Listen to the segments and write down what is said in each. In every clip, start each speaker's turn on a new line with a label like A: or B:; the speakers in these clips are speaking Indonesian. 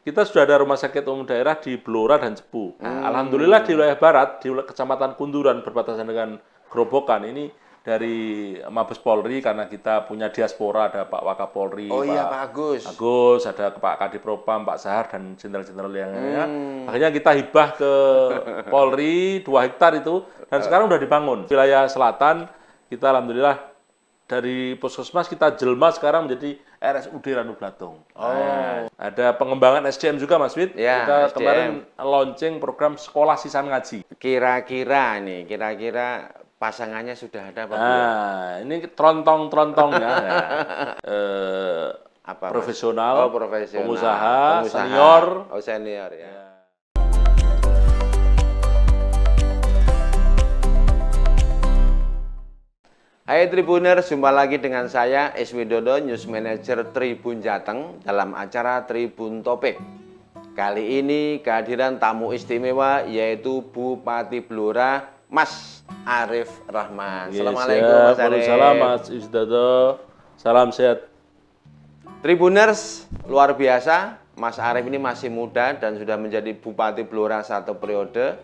A: kita sudah ada rumah sakit umum daerah di Blora dan Cepu. Nah, alhamdulillah di wilayah barat, di Kecamatan Kunduran berbatasan dengan Grobogan ini dari Mabes Polri karena kita punya diaspora, ada Pak Wakapolri,
B: Oh iya, Pak Agus.
A: Agus, ada Pak Kadipropam, Pak Sahar dan jenderal-jenderal yang lainnya. Akhirnya kita hibah ke Polri 2 hektar itu dan sekarang udah dibangun. Wilayah selatan kita alhamdulillah dari puskesmas kita jelma sekarang menjadi RSUD Ranu Blatung. Nah, ada pengembangan SDM juga Mas Wid.
B: Ya,
A: kita
B: SDM.
A: kemarin launching program sekolah sisan ngaji.
B: Kira-kira pasangannya sudah ada Pak?
A: Nah, ini trontong-trontongnya. Ya.
B: Apa,
A: Profesional,
B: oh, profesional,
A: pengusaha, senior.
B: Oh, senior ya. Hai Tribuners, jumpa lagi dengan saya S. Widodo, News Manager Tribun Jateng dalam acara Tribun Topik. Kali ini kehadiran tamu istimewa yaitu Bupati Blora, Mas Arif Rahman.
A: Yes,
B: Assalamualaikum
A: ya.
B: Mas Arif.
A: Salam Mas Isdado. Salam sehat.
B: Tribuners, luar biasa. Mas Arif ini masih muda dan sudah menjadi Bupati Blora 1 periode.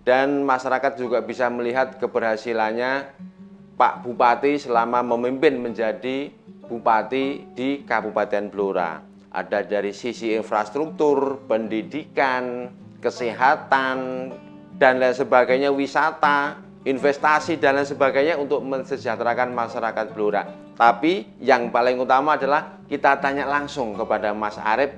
B: Dan masyarakat juga bisa melihat keberhasilannya Pak Bupati selama memimpin menjadi Bupati di Kabupaten Blora. Ada dari sisi infrastruktur, pendidikan, kesehatan, dan lain sebagainya, wisata, investasi, dan lain sebagainya untuk mensejahterakan masyarakat Blora. Tapi yang paling utama adalah kita tanya langsung kepada Mas Arif,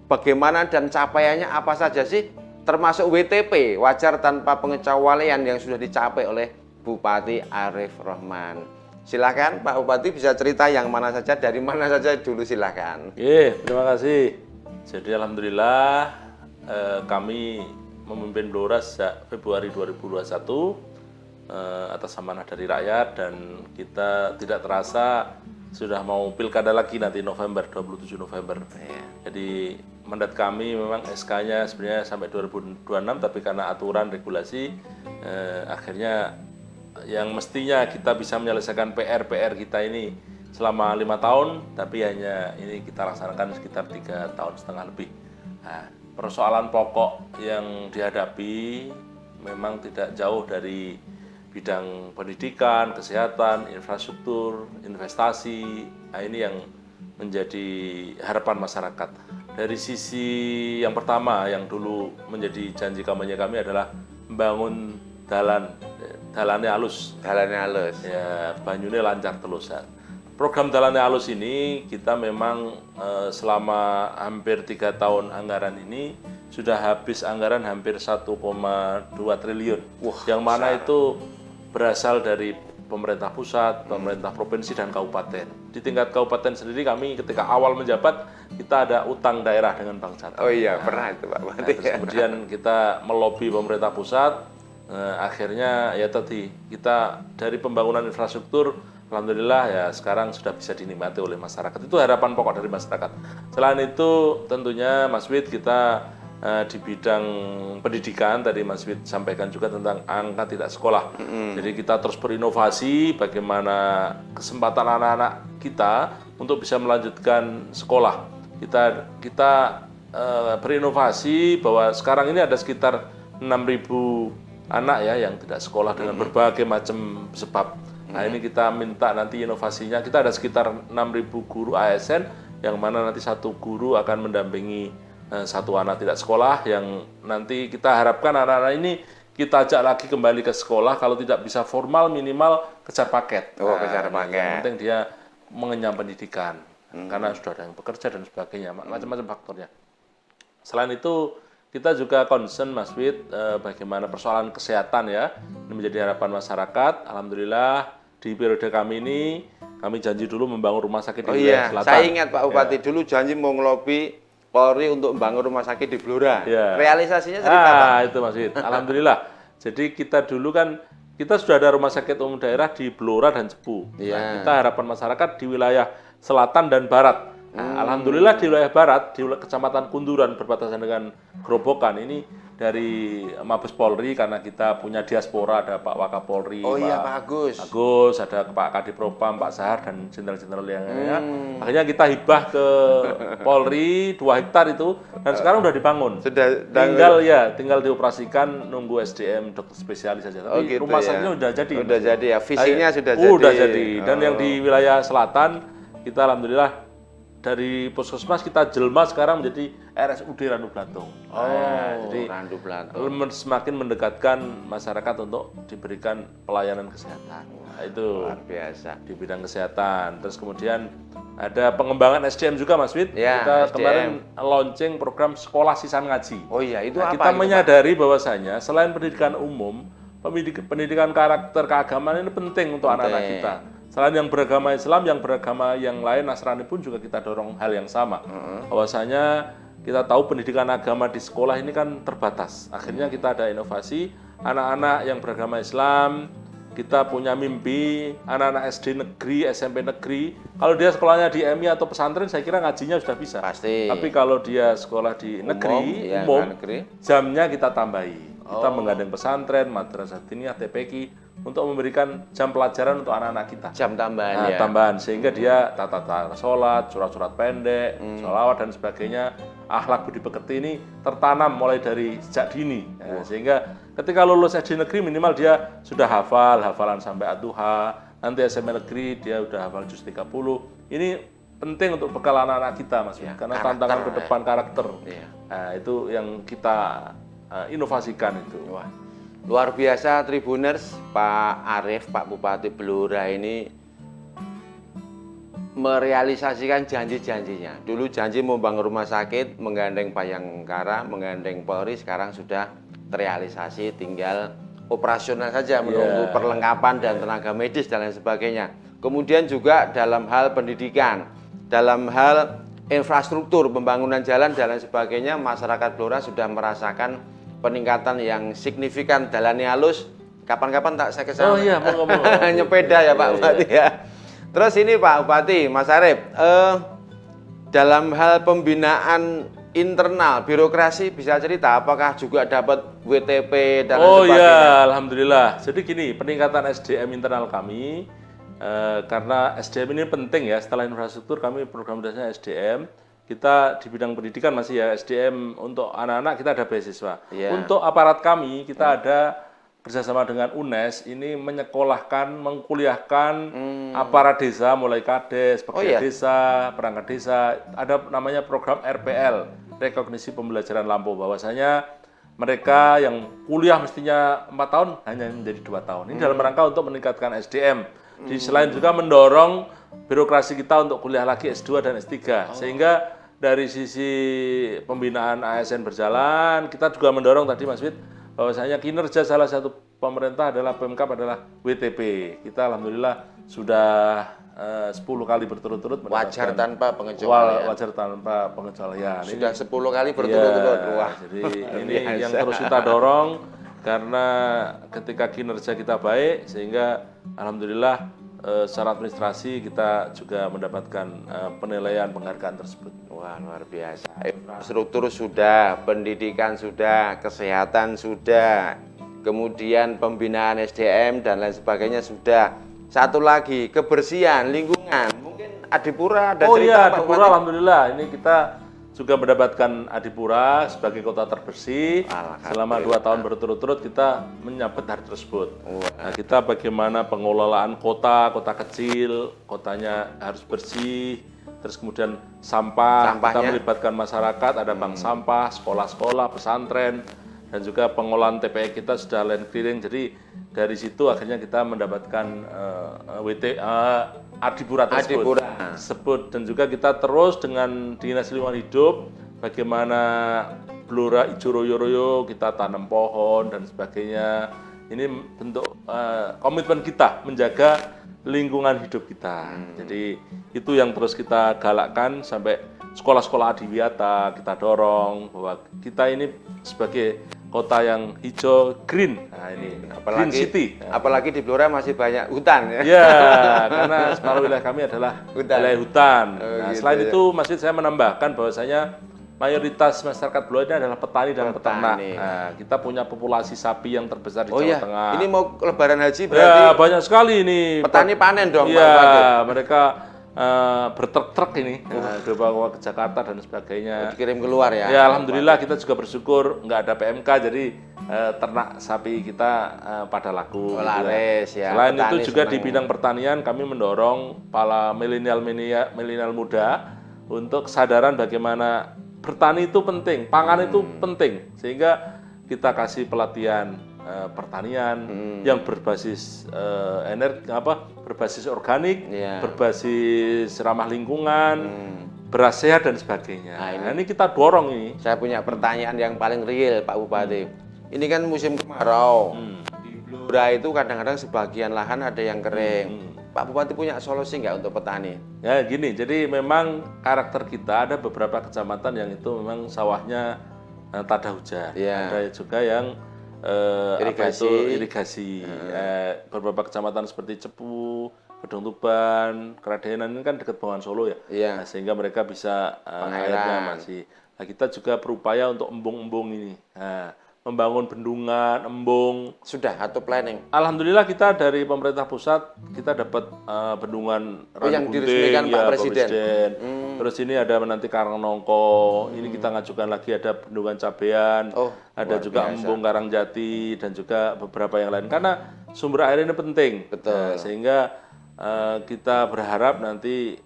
B: bagaimana dan capaiannya apa saja sih, termasuk WTP, wajar tanpa pengecualian yang sudah dicapai oleh Bupati Arif Rahman. Silakan Pak Bupati bisa cerita yang mana saja, dari mana saja dulu silakan.
A: Terima kasih. Jadi alhamdulillah kami memimpin Blora sejak Februari 2021 atas amanah dari rakyat dan kita tidak terasa sudah mau pilkada lagi nanti November, 27 November. Jadi mandat kami memang SK-nya sebenarnya sampai 2026 tapi karena aturan regulasi akhirnya yang mestinya kita bisa menyelesaikan PR kita ini selama 5 tahun, tapi hanya ini kita laksanakan sekitar 3,5 tahun lebih. Nah, persoalan pokok yang dihadapi memang tidak jauh dari bidang pendidikan, kesehatan, infrastruktur, investasi. Nah, ini yang menjadi harapan masyarakat. Dari sisi yang pertama, yang dulu menjadi janji kampanye kami adalah membangun dalannya halus.
B: Dalannya halus.
A: Ya, banyune lancar terus. Program dalannya halus ini kita memang selama hampir 3 tahun anggaran ini sudah habis anggaran hampir 1,2 triliun. Yang mana itu berasal dari pemerintah pusat, pemerintah provinsi dan kabupaten. Di tingkat kabupaten sendiri kami ketika awal menjabat kita ada utang daerah dengan Bank Jateng.
B: Oh iya, pernah itu Pak Bupati.
A: Kemudian kita melobi pemerintah pusat. Akhirnya ya tadi kita dari pembangunan infrastruktur alhamdulillah ya sekarang sudah bisa dinikmati oleh masyarakat. Itu harapan pokok dari masyarakat. Selain itu tentunya Mas Wid kita di bidang pendidikan tadi Mas Wid sampaikan juga tentang angka tidak sekolah. Jadi kita terus berinovasi bagaimana kesempatan anak-anak kita untuk bisa melanjutkan sekolah. Kita berinovasi bahwa sekarang ini ada sekitar 6.000 anak ya yang tidak sekolah dengan berbagai macam sebab. Nah, ini kita minta nanti inovasinya. Kita ada sekitar 6.000 guru ASN yang mana nanti satu guru akan mendampingi satu anak tidak sekolah yang nanti kita harapkan anak-anak ini kita ajak lagi kembali ke sekolah, kalau tidak bisa formal minimal kejar paket.
B: Kejar paket.
A: Yang penting dia mengenyam pendidikan karena sudah ada yang bekerja dan sebagainya, macam-macam faktornya. Selain itu kita juga concern Mas Wid bagaimana persoalan kesehatan ya, ini menjadi harapan masyarakat. Alhamdulillah di periode kami ini kami janji dulu membangun rumah sakit di wilayah selatan.
B: Saya ingat Pak Bupati dulu janji mau ngelobi Polri untuk membangun rumah sakit di Blora. Realisasinya cerita Pak?
A: Itu Mas Wid. Alhamdulillah. Jadi kita dulu kan kita sudah ada rumah sakit umum daerah di Blora dan Cepu. Nah, kita harapan masyarakat di wilayah selatan dan barat. Nah, alhamdulillah di wilayah barat, di Kecamatan Kunduran berbatasan dengan Grobogan ini dari Mabes Polri karena kita punya diaspora, ada Pak Wakapolri,
B: Oh iya Pak Agus.
A: Agus, ada Pak Kadipropam, Pak Sahar dan jenderal-jenderal yang lainnya. Akhirnya kita hibah ke Polri 2 hektar itu dan sekarang udah dibangun.
B: Sudah
A: tinggal dioperasikan, nunggu SDM dokter spesialis saja. Tapi
B: gitu
A: rumah
B: ya.
A: sakitnya udah jadi.
B: Udah jadi ya, visinya sudah jadi.
A: Udah jadi. Dan yang di wilayah selatan kita alhamdulillah dari puskesmas kita jelma sekarang menjadi RSUD Randu Blantung.
B: Jadi Randu Blantung
A: semakin mendekatkan masyarakat untuk diberikan pelayanan kesehatan. Nah, itu
B: luar biasa
A: di bidang kesehatan. Terus kemudian ada pengembangan SDM juga Mas Wid.
B: Ya,
A: kita
B: SDM.
A: kemarin launching program sekolah sisan ngaji.
B: Oh iya, itu
A: Nah,
B: apa?
A: kita
B: itu,
A: menyadari bahwasanya selain pendidikan umum, pendidikan karakter keagamaan ini penting untuk anak-anak kita. Selain yang beragama Islam, yang beragama yang lain, Nasrani pun juga kita dorong hal yang sama. Bahwasanya kita tahu pendidikan agama di sekolah ini kan terbatas. Akhirnya kita ada inovasi, anak-anak yang beragama Islam, kita punya mimpi, anak-anak SD negeri, SMP negeri, kalau dia sekolahnya di MI atau pesantren, saya kira ngajinya sudah bisa.
B: Pasti.
A: Tapi kalau dia sekolah di negeri, umum, jamnya kita tambahi. Kita menggandeng pesantren, madrasah diniyah, TPQ untuk memberikan jam pelajaran untuk anak-anak kita.
B: Jam tambahan
A: tambahan sehingga dia tata sholat, surat-surat pendek, sholawat dan sebagainya, akhlak budi pekerti ini tertanam mulai dari sejak dini. Sehingga ketika lulus SD negeri minimal dia sudah hafalan sampai ad-duha, nanti SMP negeri dia udah hafal juz 30. Ini penting untuk bekal anak-anak kita Mas, karena tantangan ke depan karakter. Nah, itu yang kita inovasikan itu.
B: Wah, luar biasa Tribuners, Pak Arief, Pak Bupati Blora ini merealisasikan janji-janjinya. Dulu janji membangun rumah sakit, menggandeng Bayangkara, menggandeng Polri, sekarang sudah terrealisasi, tinggal operasional saja menunggu perlengkapan dan tenaga medis dan lain sebagainya. Kemudian juga dalam hal pendidikan, dalam hal infrastruktur, pembangunan jalan dan lain sebagainya, masyarakat Blora sudah merasakan peningkatan yang signifikan, jalannya halus. Kapan-kapan tak saya kesana.
A: Oh iya, mau
B: nyepeda ya Pak Bupati ya. Terus ini Pak Bupati, Mas Arief, dalam hal pembinaan internal, birokrasi bisa cerita apakah juga dapat WTP dan lain sebagainya?
A: Oh iya, alhamdulillah. Jadi gini, peningkatan SDM internal kami, karena SDM ini penting ya, setelah infrastruktur kami program dasarnya SDM. Kita di bidang pendidikan masih ya SDM untuk anak-anak kita ada beasiswa. Untuk aparat kami kita ada bersama dengan UNES ini menyekolahkan, mengkuliahkan aparat desa mulai kades, pekerja desa, perangkat desa. Ada namanya program RPL, Rekognisi Pembelajaran Lampau, bahwasanya mereka yang kuliah mestinya 4 tahun hanya menjadi 2 tahun. Ini dalam rangka untuk meningkatkan SDM. Selain juga mendorong birokrasi kita untuk kuliah lagi S2 dan S3. Sehingga dari sisi pembinaan ASN berjalan, kita juga mendorong tadi Mas Wid, bahwasanya kinerja salah satu pemerintah adalah Pemkab adalah WTP. Kita alhamdulillah sudah 10 kali berturut-turut
B: wajar tanpa pengecualian.
A: Wajar tanpa pengecualian.
B: Sudah 10 kali berturut-turut.
A: Wah, jadi ini yang terus kita dorong karena ketika kinerja kita baik sehingga alhamdulillah secara administrasi kita juga mendapatkan penilaian penghargaan tersebut.
B: Wah, luar biasa. Infrastruktur sudah, pendidikan sudah, kesehatan sudah, kemudian pembinaan SDM dan lain sebagainya sudah. Satu lagi, kebersihan lingkungan. Mungkin Adipura ada cerita.
A: Oh iya, Adipura alhamdulillah. Ini kita juga mendapatkan Adipura sebagai kota terbersih. Selama 2 tahun berturut-turut kita menyabet hari tersebut. Nah, kita bagaimana pengelolaan kota kecil, kotanya harus bersih. Terus kemudian sampahnya, kita melibatkan masyarakat, ada bank sampah, sekolah-sekolah, pesantren, dan juga pengolahan TPE kita sudah land clearing. Jadi dari situ akhirnya kita mendapatkan Adipura tersebut. Dan juga kita terus dengan Dinas Lingkungan Hidup, bagaimana Blora Ijo Royo-royo, kita tanam pohon dan sebagainya. Ini bentuk komitmen kita menjaga lingkungan hidup kita. Jadi itu yang terus kita galakkan sampai sekolah-sekolah adiwiyata kita dorong bahwa kita ini sebagai kota yang hijau green. Nah, ini
B: apalagi,
A: green city.
B: Apalagi di Blora masih banyak hutan ya.
A: Ya, karena separuh wilayah kami adalah wilayah hutan. Nah, gitu, selain itu masjid saya menambahkan bahwasanya mayoritas masyarakat Blora ini adalah petani dan peternak.
B: Petani.
A: Nah, kita punya populasi sapi yang terbesar di
B: Oh
A: Jawa
B: iya,
A: Tengah.
B: ini mau lebaran haji berarti
A: Ya, banyak sekali ini.
B: petani panen dong Pak
A: Iya,
B: Bupati.
A: mereka bertruk-truk ini, dibawa ke Jakarta dan sebagainya.
B: Dikirim keluar ya.
A: Ya, alhamdulillah kita juga bersyukur nggak ada PMK, jadi ternak sapi kita pada laku.
B: Oh,
A: gitu
B: laris ya.
A: Selain
B: Petani
A: itu juga di
B: senang.
A: bidang pertanian kami mendorong para milenial muda untuk kesadaran bagaimana bertani itu penting, pangan itu penting, sehingga kita kasih pelatihan pertanian yang berbasis berbasis organik,
B: Iya.
A: berbasis ramah lingkungan, beras sehat dan sebagainya. Nah, ini kita dorong ini.
B: Saya punya pertanyaan yang paling real Pak Bupati. Ini kan musim kemarau. Di Blora itu kadang-kadang sebagian lahan ada yang kering. Pak Bupati punya solusi nggak untuk petani?
A: Ya gini, jadi memang karakter kita ada beberapa kecamatan yang itu memang sawahnya tada hujan.
B: Iya.
A: Ada juga yang irigasi. Beberapa kecamatan seperti Cepu, Gedung Tuban, Keradenan ini kan dekat Bengawan Solo ya.
B: Iya.
A: Nah, sehingga mereka bisa airnya masih. Nah, kita juga berupaya untuk embung-embung ini. Nah, membangun bendungan, embung.
B: Sudah atau planning?
A: Alhamdulillah kita dari pemerintah pusat kita dapat bendungan
B: yang
A: Randu
B: diresmikan
A: Gunting,
B: Pak
A: ya,
B: Presiden.
A: Terus ini ada nanti Karangnongko, ini kita ngajukan lagi ada bendungan Cabean,
B: Oh,
A: ada
B: luar
A: juga
B: biasa.
A: Embung Karangjati dan juga beberapa yang lain karena sumber air ini penting.
B: Betul.
A: Nah, sehingga kita berharap nanti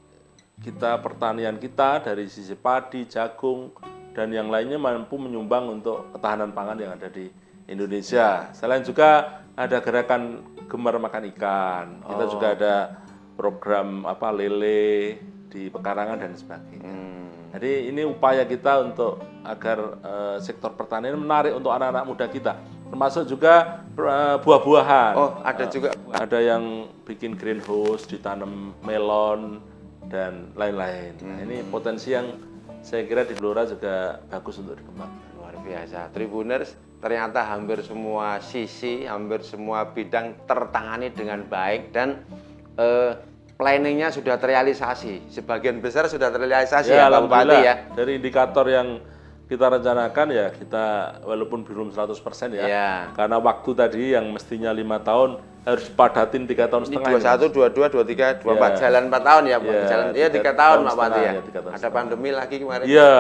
A: kita pertanian kita dari sisi padi, jagung dan yang lainnya mampu menyumbang untuk ketahanan pangan yang ada di Indonesia. Selain juga ada gerakan gemar makan ikan. Kita juga ada program lele di pekarangan dan sebagainya. Jadi ini upaya kita untuk agar sektor pertanian menarik untuk anak-anak muda kita. Termasuk juga buah-buahan.
B: Oh, ada juga.
A: Ada yang bikin greenhouse, ditanam melon dan lain-lain. Nah, ini potensi yang saya kira di Blora juga bagus untuk dikembangkan.
B: Luar biasa. Tribuners, ternyata hampir semua sisi, hampir semua bidang tertangani dengan baik dan planningnya sudah terrealisasi. Sebagian besar sudah terrealisasi ya Pak Bupati
A: alhamdulillah.
B: ya.
A: Dari indikator yang kita rencanakan ya kita walaupun belum 100% ya.
B: Iya.
A: Karena waktu tadi yang mestinya 5 tahun harus dipadatin 3 tahun
B: Ini
A: setengah.
B: 21, 22, 23, 24,
A: Ya.
B: jalan 4 tahun ya Pak.
A: Ya,
B: Jalan ya 3
A: 3
B: tahun
A: tahun
B: Pak Bupati
A: setengah,
B: ya.
A: ya, 3 tahun
B: Ada
A: setengah.
B: pandemi lagi kemarin.
A: Iya,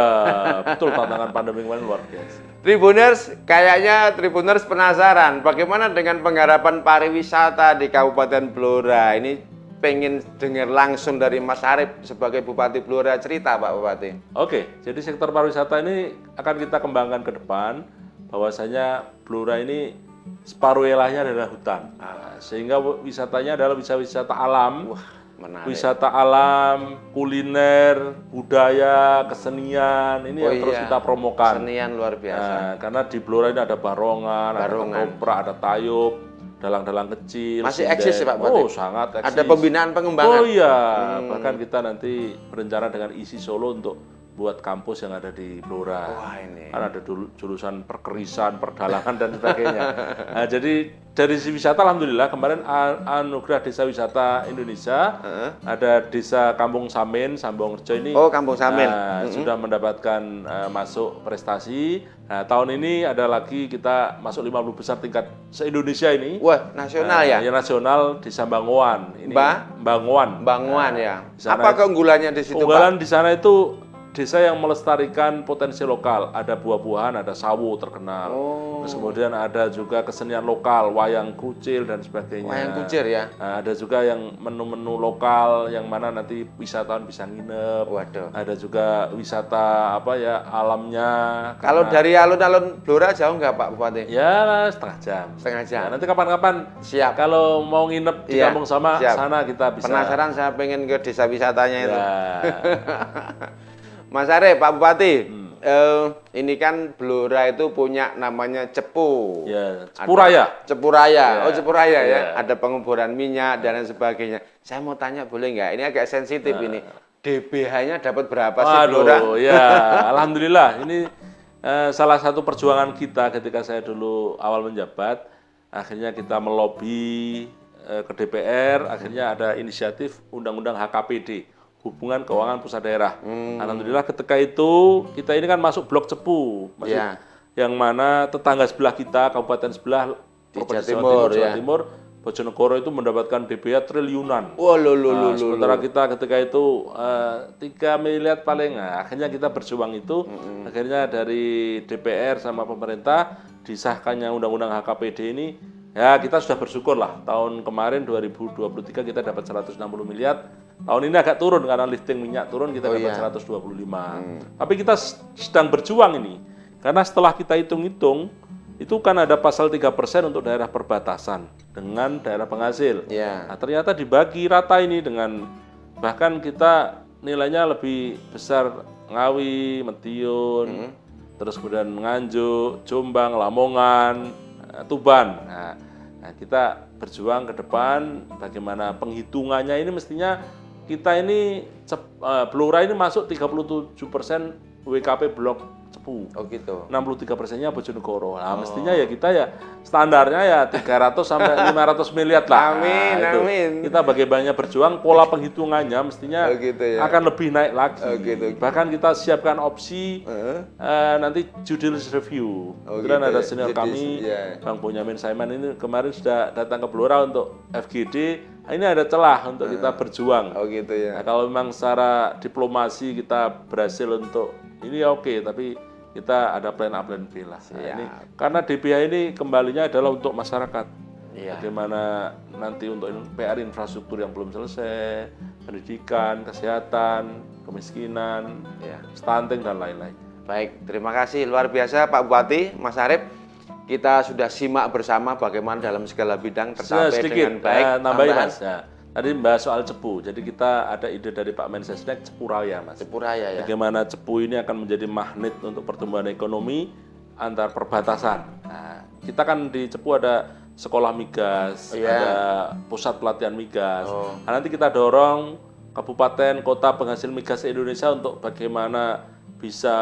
A: betul tantangan pandemi kemarin luar biasa.
B: Tribuners, kayaknya Tribuners penasaran bagaimana dengan penggarapan pariwisata di Kabupaten Blora. Ini pengen dengar langsung dari Mas Arif sebagai Bupati Blora, cerita Pak Bupati.
A: Oke, jadi sektor pariwisata ini akan kita kembangkan ke depan. Bahwasanya Blora ini separuh wilayahnya adalah hutan. Nah, sehingga wisatanya adalah wisata alam.
B: Menarik.
A: Wisata alam, kuliner, budaya, kesenian, ini yang terus kita promokan.
B: Kesenian luar biasa.
A: Nah, karena di Blora ini ada barongan, ada ketoprak, ada tayub, dalang-dalang kecil.
B: Masih
A: sinden.
B: eksis ya Pak Bupati?
A: Oh, sangat eksis.
B: Ada pembinaan pengembangan.
A: Oh iya, bahkan kita nanti berencana dengan ISI Solo untuk buat kampus yang ada di Blora.
B: Wah, ini.
A: Kan ada jurusan perkerisan, perdalangan dan sebagainya. Nah, jadi dari sisi wisata alhamdulillah kemarin anugerah Desa Wisata Indonesia ada Desa Kampung Samin, Sambongrejo ini.
B: Oh, Kampung Samin.
A: Sudah mendapatkan masuk prestasi. Nah, tahun ini ada lagi kita masuk 50 besar tingkat se-Indonesia ini.
B: Wah, nasional ya?
A: Yang nasional Desa Bangoan. Ini Bangoan.
B: Banguan ya.
A: Di sana
B: Apa keunggulannya di situ
A: Unggulan di sana itu desa yang melestarikan potensi lokal. Ada buah-buahan, ada sawo terkenal. Terus kemudian ada juga kesenian lokal, wayang kucil dan sebagainya.
B: Wayang kucir ya?
A: Nah, ada juga yang menu-menu lokal yang mana nanti wisatawan bisa nginep.
B: Waduh.
A: Ada juga wisata alamnya.
B: Kalau dari alun-alun Blora jauh nggak Pak Bupati?
A: Ya setengah jam.
B: Setengah jam.
A: Nah, nanti kapan-kapan
B: Siap.
A: kalau mau nginep di
B: Iya,
A: Kampung Sama
B: siap.
A: sana kita bisa.
B: Penasaran saya pengen ke desa wisatanya itu.
A: Ya.
B: Mas Arif, Pak Bupati, ini kan Blora itu punya namanya Cepu.
A: Ya, Cepuraya.
B: Cepuraya.
A: Ya.
B: Oh, Cepuraya ya.
A: Ya.
B: Ada penguburan minyak dan lain sebagainya. Saya mau tanya boleh nggak? Ini agak sensitif ini. DBH-nya dapat berapa sih Blora?
A: Waduh, ya, alhamdulillah. Ini salah satu perjuangan kita ketika saya dulu awal menjabat. Akhirnya kita melobi ke DPR. Akhirnya ada inisiatif Undang-Undang HKPD, Hubungan Keuangan Pusat Daerah. Alhamdulillah ketika itu kita ini kan masuk blok Cepu, yang mana tetangga sebelah kita, kabupaten sebelah, Provinsi Jawa Timur, Bojonegoro itu mendapatkan DBA triliunan. Sementara kita ketika itu 3 miliar paling. Akhirnya kita berjuang itu, akhirnya dari DPR sama pemerintah disahkannya Undang-Undang HKPD ini. Ya kita sudah bersyukur lah, tahun kemarin 2023 kita dapat 160 miliar. Tahun ini agak turun karena lifting minyak turun, kita dapat 125. Tapi kita sedang berjuang ini, karena setelah kita hitung-hitung, itu kan ada pasal 3% untuk daerah perbatasan dengan daerah penghasil. Nah, ternyata dibagi rata ini dengan, bahkan kita nilainya lebih besar Ngawi, Madiun, terus kemudian Nganjuk, Jombang, Lamongan, Tuban. Nah, kita berjuang ke depan bagaimana penghitungannya ini mestinya kita ini Blora ini masuk 37% WKP blok Cepu. 63%-nya Bojonegoro. Nah, mestinya ya kita ya standarnya ya 300 sampai 500 miliar lah.
B: Amin.
A: Kita bagaimana berjuang, pola penghitungannya mestinya akan lebih naik lagi. Bahkan kita siapkan opsi nanti judicial review. Kemudian ada senior kami, Bang Bonyamin Saiman ini kemarin sudah datang ke Blora untuk FGD. Ini ada celah untuk kita berjuang. Nah, kalau memang secara diplomasi kita berhasil untuk ini ya oke, tapi kita ada plan A, plan B lah. Nah, ini karena DBA ini kembalinya adalah untuk masyarakat. Bagaimana nanti untuk PR infrastruktur yang belum selesai, pendidikan, kesehatan, kemiskinan, stunting dan lain-lain.
B: Baik, terima kasih luar biasa Pak Bupati, Mas Arif. Kita sudah simak bersama bagaimana dalam segala bidang tercapai dengan baik.
A: Nambahin Mas. Tadi membahas soal Cepu, jadi kita ada ide dari Pak Mensesnek Cepu Raya, Mas.
B: Cepu Raya ya.
A: Bagaimana Cepu ini akan menjadi magnet untuk pertumbuhan ekonomi antar perbatasan. Nah, kita kan di Cepu ada sekolah migas, ada pusat pelatihan migas. Nah, nanti kita dorong kabupaten, kota penghasil migas Indonesia untuk bagaimana bisa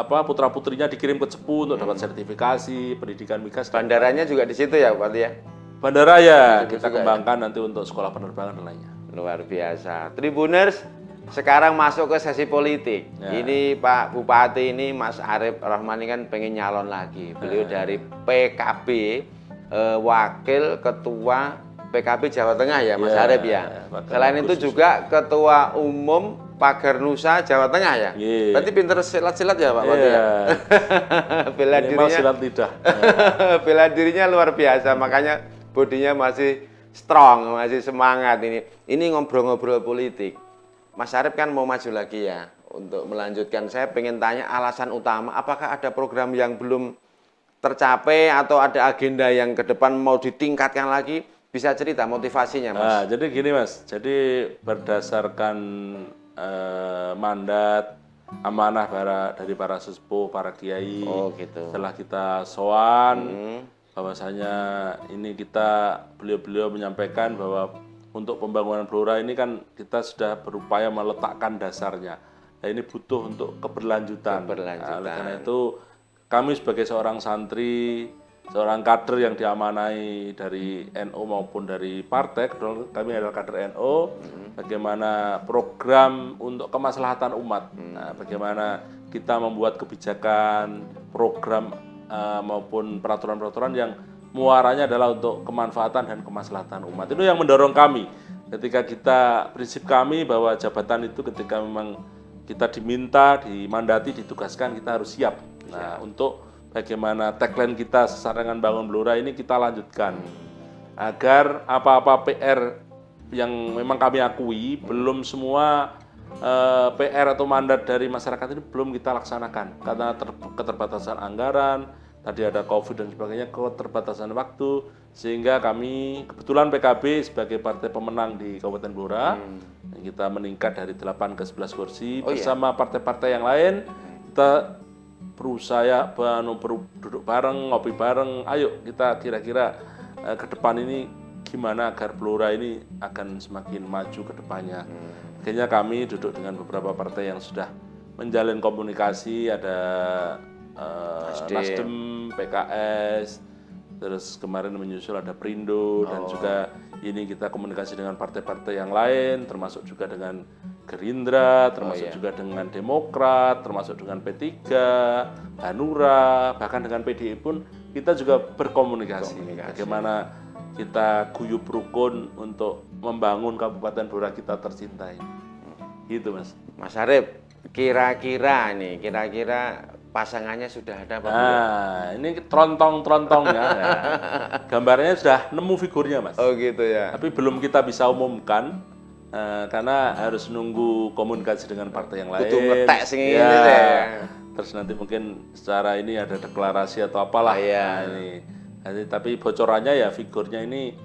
A: putra-putrinya dikirim ke Cepu untuk dapat sertifikasi pendidikan migas.
B: Bandaranya juga di situ ya, Pak ya.
A: Bandara ya kita kembangkan nanti untuk sekolah penerbangan dan lainnya.
B: Luar biasa. Tribuners, sekarang masuk ke sesi politik. Ini Pak Bupati ini Mas Arif Rahman ini kan pengen nyalon lagi. Beliau dari PKB, Wakil Ketua PKB Jawa Tengah ya Mas Arif ya. Selain itu juga Ketua Umum Pagar Nusa Jawa Tengah ya. Berarti pinter silat-silat ya Pak Bupati ya. Bela dirinya
A: silat lidah.
B: Bela dirinya luar biasa, makanya bodinya masih strong, masih semangat ini. Ini ngobrol-ngobrol politik. Mas Arif kan mau maju lagi ya. Untuk melanjutkan, saya pengen tanya alasan utama, apakah ada program yang belum tercapai atau ada agenda yang ke depan mau ditingkatkan lagi? Bisa cerita motivasinya, Mas?
A: Nah, jadi gini, Mas. Jadi berdasarkan mandat amanah dari para sesepuh, para kiai, setelah kita sowan, bahwasanya ini beliau menyampaikan bahwa untuk pembangunan Blora ini kan kita sudah berupaya meletakkan dasarnya. Nah, ini butuh untuk keberlanjutan. Nah, oleh karena itu kami sebagai seorang santri, seorang kader yang diamanai dari NU maupun dari partai, kami adalah kader NU, bagaimana program untuk kemaslahatan umat. Nah, bagaimana kita membuat kebijakan, program maupun peraturan-peraturan yang muaranya adalah untuk kemanfaatan dan kemaslahatan umat. Itu yang mendorong kami ketika prinsip kami bahwa jabatan itu ketika memang kita diminta, dimandati, ditugaskan, kita harus siap. Nah, untuk bagaimana tagline kita Sesarengan Bangun Blora ini kita lanjutkan agar apa-apa PR yang memang kami akui belum semua PR atau mandat dari masyarakat ini belum kita laksanakan karena keterbatasan anggaran, tadi ada COVID dan sebagainya, keterbatasan waktu, sehingga kami kebetulan PKB sebagai partai pemenang di Kabupaten Blora, kita meningkat dari 8 ke 11 kursi bersama partai-partai yang lain. Kita berusaha duduk bareng, ngopi bareng, ayo kita kira-kira ke depan ini gimana agar Blora ini akan semakin maju ke depannya. Akhirnya kami duduk dengan beberapa partai yang sudah menjalin komunikasi, ada Nasdem, PKS, terus kemarin menyusul ada Perindo, dan juga ini kita komunikasi dengan partai-partai yang lain, termasuk juga dengan Gerindra, termasuk juga dengan Demokrat, termasuk dengan P3, Hanura, bahkan dengan PDI pun kita juga berkomunikasi. Bagaimana kita guyup rukun untuk membangun Kabupaten Blora kita tercinta ini. Gitu, Mas.
B: Mas Arif, kira-kira pasangannya sudah ada apa belum?
A: Nah, ini trontong-trontongnya. Nah, gambarnya sudah nemu figurnya, Mas.
B: Oh gitu ya.
A: Tapi belum kita bisa umumkan karena harus nunggu komunikasi dengan partai yang lain.
B: Kudu ngetek sing
A: Ya.
B: ini deh.
A: Terus nanti mungkin secara ini ada deklarasi atau apalah.
B: Iya.
A: Nah, ini. Nanti, tapi bocorannya ya figurnya ini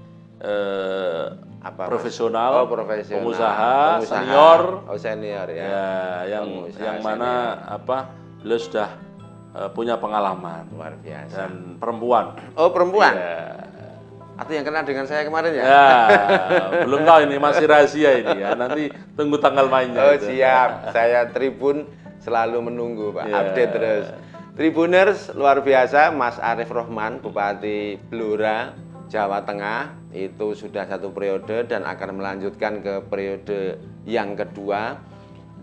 B: Apa, Mas?
A: profesional,
B: Oh, profesional.
A: pengusaha, senior.
B: Oh, senior ya.
A: Ya, yang mana beliau sudah punya pengalaman
B: Luar biasa.
A: dan perempuan.
B: Oh, perempuan.
A: Ya.
B: Atau yang kenal dengan saya kemarin ya?
A: Ya, belum tahu ini masih rahasia ini ya. Nanti tunggu tanggal mainnya.
B: Oh,
A: itu.
B: siap. Saya Tribun selalu menunggu, Pak.
A: Ya.
B: Update terus. Tribuners, luar biasa, Mas Arif Rohman, Bupati Blora, Jawa Tengah, itu sudah 1 periode dan akan melanjutkan ke periode yang kedua.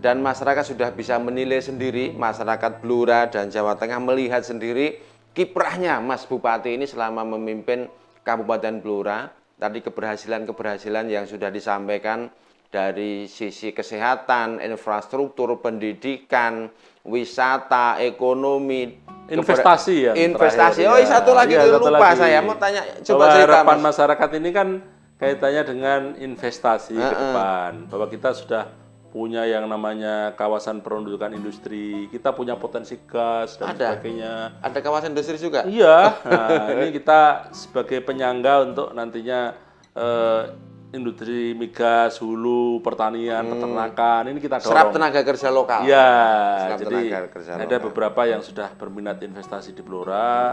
B: Dan masyarakat sudah bisa menilai sendiri, masyarakat Blora dan Jawa Tengah melihat sendiri kiprahnya Mas Bupati ini selama memimpin Kabupaten Blora. Tadi keberhasilan-keberhasilan yang sudah disampaikan dari sisi kesehatan, infrastruktur, pendidikan, wisata, ekonomi,
A: Investasi ya.
B: investasi.
A: terakhir,
B: Oh,
A: ya.
B: satu lagi
A: Iya, satu
B: lupa
A: lagi.
B: saya mau tanya, coba
A: Bahwa
B: cerita
A: harapan
B: Mas.
A: masyarakat ini kan kaitannya dengan investasi ke depan. Bahwa kita sudah punya yang namanya kawasan peruntukan industri, kita punya potensi gas dan sebagainya.
B: Ada kawasan industri juga?
A: Iya, nah, ini kita sebagai penyangga untuk nantinya industri migas, hulu, pertanian, peternakan, ini kita dorong.
B: Serap tenaga kerja lokal.
A: Iya,
B: Serap
A: jadi
B: tenaga kerja
A: ada beberapa yang sudah berminat investasi di Blora.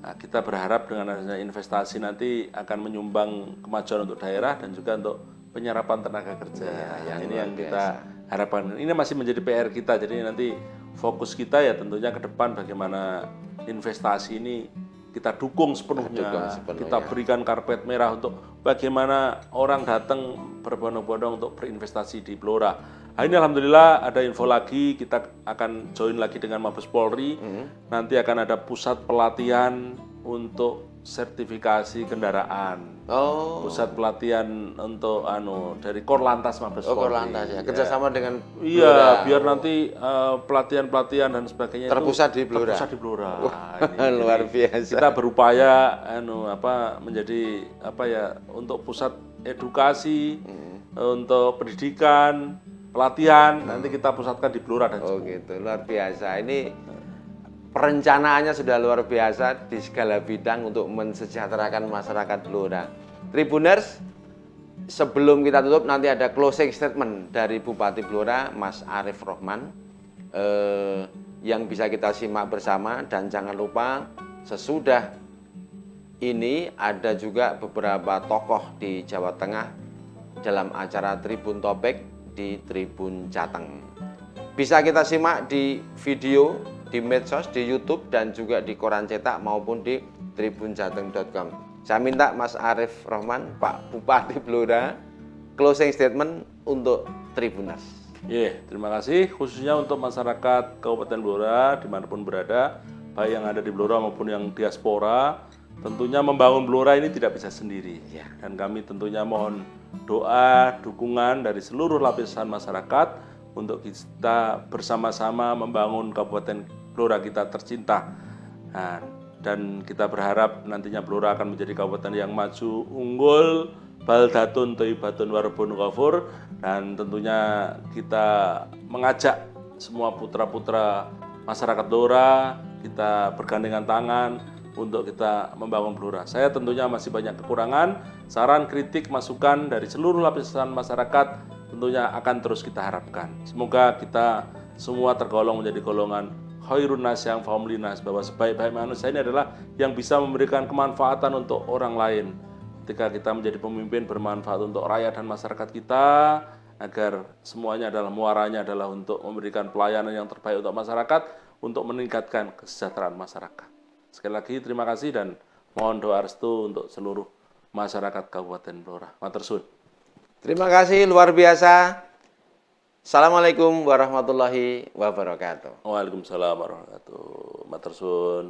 A: Nah, kita berharap dengan adanya investasi nanti akan menyumbang kemajuan untuk daerah dan juga untuk penyerapan tenaga kerja. Ini yang kita harapkan. Ini masih menjadi PR kita. Jadi nanti fokus kita ya tentunya ke depan bagaimana investasi ini kita dukung sepenuhnya. Kita berikan karpet merah untuk bagaimana orang datang berbondong-bondong untuk berinvestasi di Blora. Nah, ini alhamdulillah ada info lagi, kita akan join lagi dengan Mabes Polri. Nanti akan ada pusat pelatihan untuk sertifikasi kendaraan.
B: Oh,
A: Pusat pelatihan untuk dari Korlantas Mabes Polri.
B: Korlantas ya. Kerjasama dengan
A: Iya, biar nanti pelatihan-pelatihan dan sebagainya
B: terpusat di Blora.
A: terpusat di Blora.
B: Luar biasa.
A: Kita berupaya menjadi untuk pusat edukasi, untuk pendidikan, pelatihan, nanti kita pusatkan di Blora dan
B: Oh gitu, luar biasa. Ini perencanaannya sudah luar biasa di segala bidang untuk mensejahterakan masyarakat Blora. Tribuners, sebelum kita tutup nanti ada closing statement dari Bupati Blora, Mas Arif Rohman, yang bisa kita simak bersama. Dan jangan lupa sesudah ini ada juga beberapa tokoh di Jawa Tengah dalam acara Tribun Topik di Tribun Jateng. Bisa kita simak di video, di medsos, di YouTube, dan juga di koran cetak maupun di tribunjateng.com. Saya minta Mas Arif Rohman, Pak Bupati Blora, closing statement untuk Tribuners.
A: Terima kasih khususnya untuk masyarakat Kabupaten Blora dimanapun berada, baik yang ada di Blora maupun yang diaspora. Tentunya membangun Blora ini tidak bisa sendiri, dan kami tentunya mohon doa, dukungan dari seluruh lapisan masyarakat untuk kita bersama-sama membangun Kabupaten Blora kita tercinta. Nah, dan kita berharap nantinya Blora akan menjadi kabupaten yang maju, unggul, baldatun thayyibatun warabun ghafur, dan tentunya kita mengajak semua putra-putra masyarakat Blora, kita bergandengan tangan untuk kita membangun Blora. Saya tentunya masih banyak kekurangan, saran, kritik, masukan dari seluruh lapisan masyarakat tentunya akan terus kita harapkan. Semoga kita semua tergolong menjadi golongan khairun nas yang fahum linas, bahwa sebaik-baik manusia ini adalah yang bisa memberikan kemanfaatan untuk orang lain. Ketika kita menjadi pemimpin bermanfaat untuk rakyat dan masyarakat kita, agar semuanya adalah muaranya adalah untuk memberikan pelayanan yang terbaik untuk masyarakat, untuk meningkatkan kesejahteraan masyarakat. Sekali lagi terima kasih dan mohon doa restu untuk seluruh masyarakat Kabupaten Blora. Matur suwun.
B: Terima kasih luar biasa. Assalamualaikum warahmatullahi wabarakatuh.
A: Waalaikumsalam warahmatullahi wabarakatuh. Matur suwun.